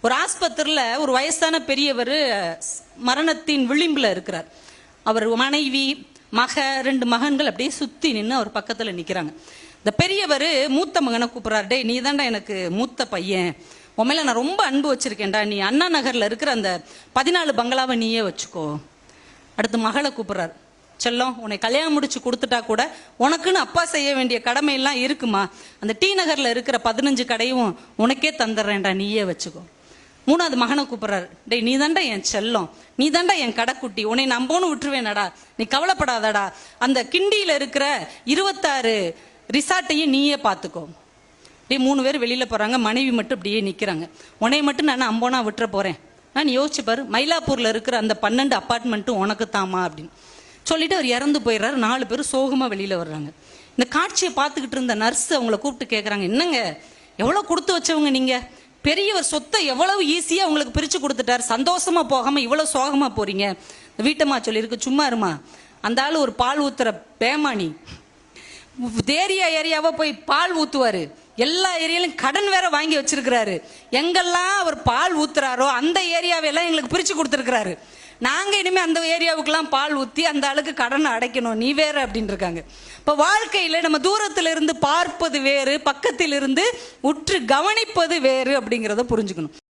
ஒரு ஆஸ்பத்திரியில் ஒரு வயசான பெரியவர் மரணத்தின் விளிம்பில் இருக்கிறார். அவர் மனைவி மக 2 மகன்கள் அப்படியே சுற்றி நின்று அவர் பக்கத்தில் நிற்கிறாங்க. இந்த பெரியவர் மூத்த மகனை கூப்பிட்றாரு, டே நீ தாண்டா எனக்கு மூத்த பையன், உண்மையில நான் ரொம்ப அன்பு வச்சிருக்கேன்டா, நீ அண்ணா நகரில் இருக்கிற அந்த 14 பங்களாவை நீயே வச்சுக்கோ. அடுத்து மகளை கூப்பிட்றாரு, செல்லம் உன்னை கல்யாணம் முடிச்சு கொடுத்துட்டா கூட உனக்குன்னு அப்பா செய்ய வேண்டிய கடமையெல்லாம் இருக்குமா, அந்த டி நகரில் இருக்கிற 15 கடையும் உனக்கே தந்துடுறேன்டா, நீயே வச்சுக்கோ. 3வது மகனை கூப்பிட்றாரு, டேய் நீ தாண்டா என் செல்லம், நீ தாண்டா என் கடைக்குட்டி, உன்னை நம்போன்னு விட்டுருவேனடா, நீ கவலைப்படாதடா, அந்த கிண்டியில் இருக்கிற 26 ரிசார்ட்டையும் நீயே பார்த்துக்கோ. டே 3 பேர் வெளியில் போகிறாங்க, மனைவி மட்டும் அப்படியே நிற்கிறாங்க. உன்னைய மட்டும் நான் அம்போனா விட்டுற போகிறேன், நான் யோசிச்சு பாரு, மயிலாப்பூரில் இருக்கிற அந்த 12 அப்பார்ட்மெண்ட்டும் உனக்கு தாமா அப்படின்னு சொல்லிட்டு அவர் இறந்து போயிடுறாரு. 4 பேர் சோகமாக வெளியில் வர்றாங்க. இந்த காட்சியை பார்த்துக்கிட்டு இருந்த நர்ஸ் அவங்கள கூப்பிட்டு கேட்குறாங்க, என்னங்க எவ்வளோ கொடுத்து வச்சவங்க நீங்கள், பெரியவர் சொத்தை எவ்வளவு ஈஸியாக உங்களுக்கு பிரித்து கொடுத்துட்டார், சந்தோஷமாக போகாமல் இவ்வளோ சோகமாக போகிறீங்க. வீட்டம்மா சொல்லியிருக்கு, சும்மா இருமா, அந்த ஆள் ஒரு பால் ஊற்றுற பேமானி, ஏரியாவை போய் பால் ஊற்றுவார், எல்லா ஏரியாலையும் கடன் வேற வாங்கி வச்சிருக்கிறாரு, எங்கெல்லாம் அவர் பால் ஊத்துறாரோ அந்த ஏரியாவெல்லாம் எங்களுக்கு பிரித்து கொடுத்துருக்கிறாரு, நாங்கள் இனிமேல் அந்த ஏரியாவுக்கெல்லாம் பால் ஊற்றி அந்த ஆளுக்கு கடனை அடைக்கணும், நீ வேற அப்படின்னு இருக்காங்க. இப்போ வாழ்க்கையில் நம்ம தூரத்தில் இருந்து பார்ப்பது வேறு, பக்கத்தில் இருந்து உற்று கவனிப்பது வேறு அப்படிங்கிறத புரிஞ்சுக்கணும்.